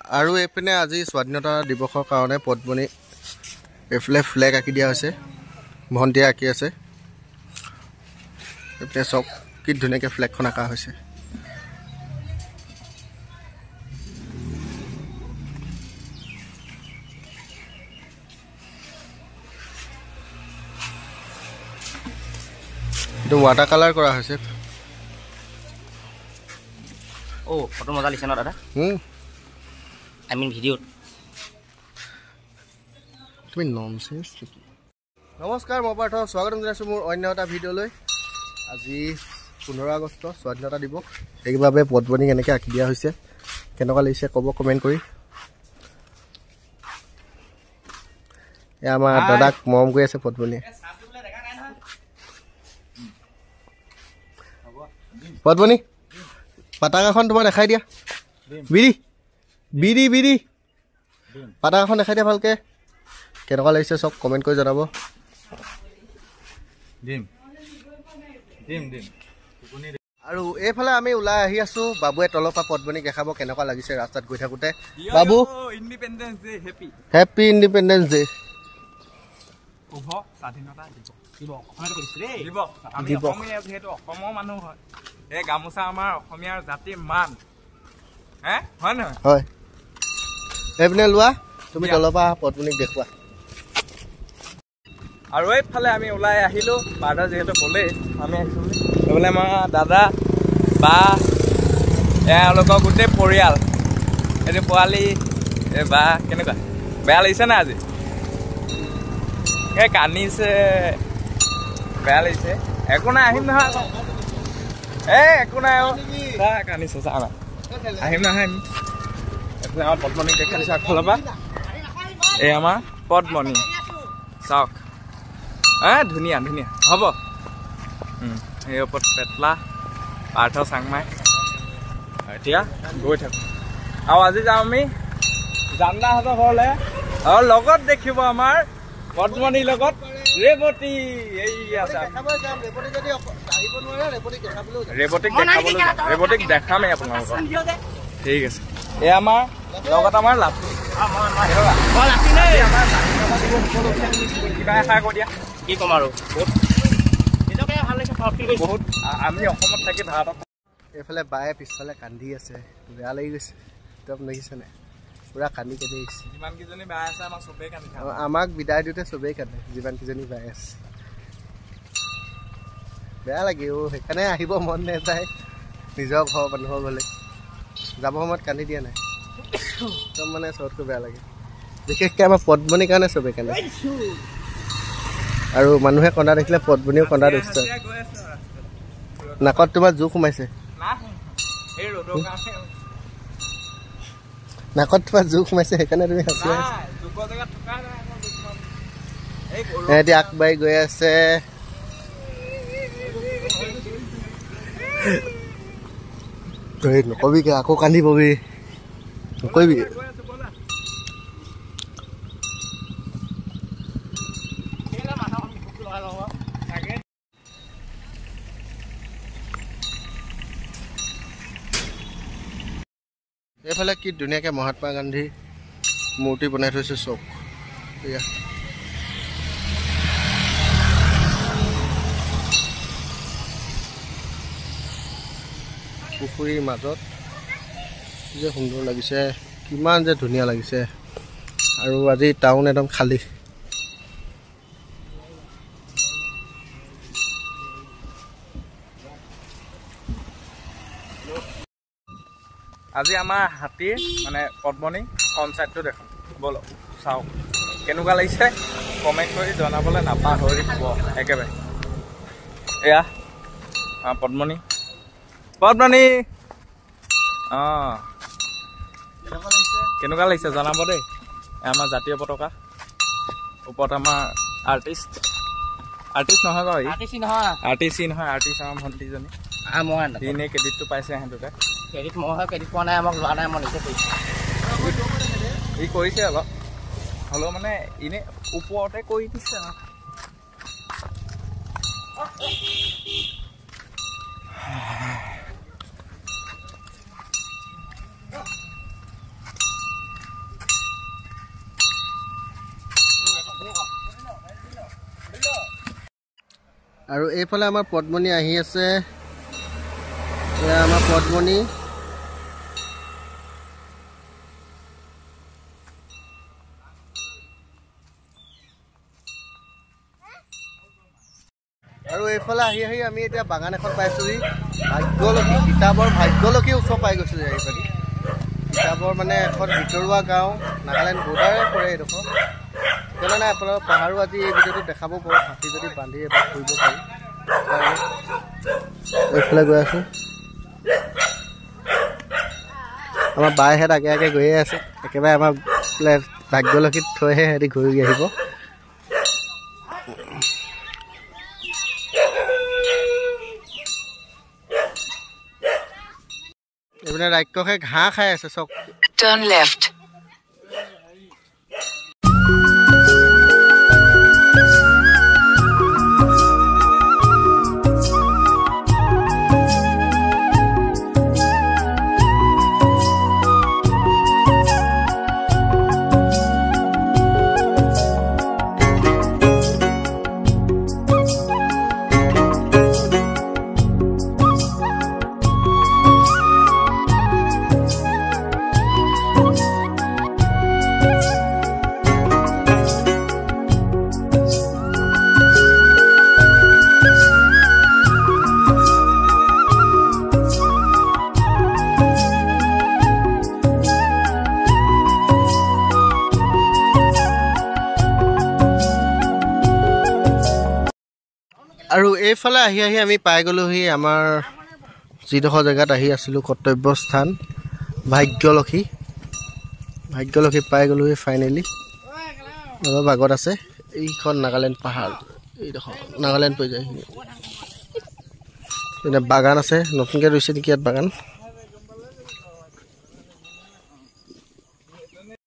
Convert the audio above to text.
আৰু এইপিনে আজি স্বাধীনতা দিৱসৰ কাৰণে পদ্মনী এইফালে ফ্লেগ আঁকি দিয়া হৈছে ভণ্টিয়ে আঁকি আছে এইপিনে চব কি ধুনীয়াকৈ ফ্লেগখন আঁকা হৈছে এইটো ৱাটাৰ কালাৰ কৰা হৈছে ও ফটো মজা লিছে ন দাদা আই মিন ভিডিঅ তুমি ননসেন্স নমস্কাৰ মই পাৰ্থ স্বাগতম জনাইছোঁ মোৰ অন্য এটা ভিডিঅ'লৈ আজি 15 আগষ্ট স্বাধীনতা দিৱস সেইবাবে পদ্মনী কেনেকৈ আঁকি দিয়া হৈছে কেনেকুৱা লাগিছে ক'ব কমেণ্ট কৰি আমাৰ দাদাক মৰম কৰি আছে পদ্মনীয়ে পদ্মনী পতাকাখন তোমাৰ দেখাই দিয়া বিৰি বিৰি বিৰি পতাকাখন দেখাই দিয়া ভালকৈ কেনেকুৱা লাগিছে চব কমেণ্ট কৰি জনাব আৰু এইফালে আমি ওলাই আহি আছো বাবুৱে তলৰ পৰা পদ্মনীক দেখাব কেনেকুৱা লাগিছে ৰাস্তাত গৈ থাকোঁতে বাবু independence day happy independence day শুভ স্বাধীনতা অসমৰ মানুহ হয় এই গামোচা আমাৰ অসমীয়াৰ জাতিৰ মান হয় নহয় হয় এইপিনে লোৱা তুমি তলৰ পৰা পদ্মনীক দেখুওৱা আৰু এইফালে আমি ওলাই আহিলোঁ বাৰ্তা যিহেতু ক'লেই আমি আহিছোঁ এইফালে আমাৰ দাদা বা এওঁলোকৰ গোটেই পৰিয়াল এইটো পোৱালি বা কেনেকুৱা বেয়া লাগিছে না আজি এই কান্দিছে বেয়া লাগিছে একো নাই আহিম নহয় আকৌ একো নাই কান্দিছে চা না আহিম নহয় আমি এইফালে আমাৰ পদ্মনীক দেখাই দিছোঁ আগফালৰ পৰা এই আমাৰ পদ্মনী চাওক ধুনীয়া ধুনীয়া হ'ব এই ওপৰত পেটলা পাৰ্থ চাংমাই এতিয়া গৈ থাকোঁ আৰু আজি যাওঁ আমি জান্দাহঁতৰ ঘৰলৈ আৰু লগত দেখিব আমাৰ পদ্মনীৰ লগত ৰেৱতী ৰেৱতীক দেখামেই আপোনালোকক ঠিক আছে এই আমাৰ লগত আমাৰ লাভটো কিবা এষাৰ কৈ দিয়া কি ক'ম আৰু বহুত আমি অসমত থাকি ভাৰতত এইফালে বায়ে পিছফালে কান্দি আছে বেয়া লাগি গৈছে একদম দেখিছে নাই পুৰা কান্দি কান্দি আহিছে যিমানকেইজনী বাই আছে আমাক চবেই কান্দি আমাক বিদায় দিওঁতে চবেই কান্দে যিমানকেইজনী বাই আছে বেয়া লাগে সেইকাৰণে আহিব মন নাযায় নিজৰ ঘৰৰ মানুহৰ ঘৰলৈ যাব সময়ত কান্দি দিয়া নাই একদম মানে চবতকৈ বেয়া লাগে বিশেষকৈ আমাৰ পদ্মনীৰ কাৰণে চবেই কান্দে আৰু মানুহে কন্দা দেখিলে পদ্মনীয়েও কন্দা দেখিছে নাকত তোমাৰ জোক সোমাইছে নাকত তোমাৰ জোক সোমাইছে সেইকাৰণে তুমি হাঁচি এতিয়া আগবাঢ়ি গৈ আছে নকবি আকৌ কান্দি পবি নকবি এইফালে কি ধুনীয়াকৈ মহাত্মা গান্ধী মূৰ্তি বনাই থৈছে চব এয়া পুখুৰীৰ মাজত যে সুন্দৰ লাগিছে কিমান যে ধুনীয়া লাগিছে আৰু আজি টাউন একদম খালী আজি আমাৰ হাতীৰ মানে পদ্মনী পঞ্চায়তটো দেখোন ব'লক চাওক কেনেকুৱা লাগিছে কমেণ্ট কৰি জনাবলৈ নাপাহৰিব একেবাৰে এয়া পদ্মনী পদ্মনী কেনেকুৱা লাগিছে জনাব দেই আমাৰ জাতীয় পতাকা ওপৰত আমাৰ আৰ্টিষ্ট নহয় বাৰু আৰ্টিষ্ট আমাৰ ভণ্টিজনী এনেই ক্ৰেডিটটো পাইছে সিহঁতে ক্ৰেডিট মই হয় ক্ৰেডিট পোৱা নাই আমাক লোৱা নাই মই নিজে কৰিছোঁ ই কৰিছে অলপ হ'লেও মানে এনেই ওপৰতে কৰি দিছে আৰু এইফালে আমাৰ পদ্মনী আহি আছে এয়া আমাৰ পদ্মনী আৰু এইফালে আহি আহি আমি এতিয়া বাগান এখন পাইছোহি ভাগ্যলক্ষী কিতাপৰ ভাগ্যলক্ষী উৎসৱ পাই গৈছিলোঁ এইফালে কিতাপৰ মানে এখন ভিতৰুৱা গাঁও নাগালেণ্ড বৰ্ডাৰে পৰে এইডোখৰ সেইকাৰণে আপোনালোকৰ পাহাৰো আজি এই ভিডিঅ'টো দেখাব পাৰোঁ হাতী যদি বান্ধি এবাৰ ফুৰিব পাৰি এইফালে গৈ আছোঁ আমাৰ বাইহেঁত আগে আগে গৈয়ে আছে একেবাৰে আমাৰ ভাগ্যলক্ষীত থৈহে সিহঁতি ঘূৰি আহিব এইপিনে ৰাক্ষসে ঘাঁহ খাই আছে চক Turn left. আৰু এইফালে আহি আহি আমি পাই গ'লোহি আমাৰ যিডোখৰ জেগাত আহি আছিলোঁ কৰ্তব্যস্থান ভাগ্যলক্ষী পাই গ'লোহি ফাইনেলি অলপ আগত আছে এইখন নাগালেণ্ড পাহাৰ এইডোখৰ নাগালেণ্ড পৰি যায় এতিয়া বাগান আছে নতুনকৈ ৰুইছে নেকি ইয়াত বাগান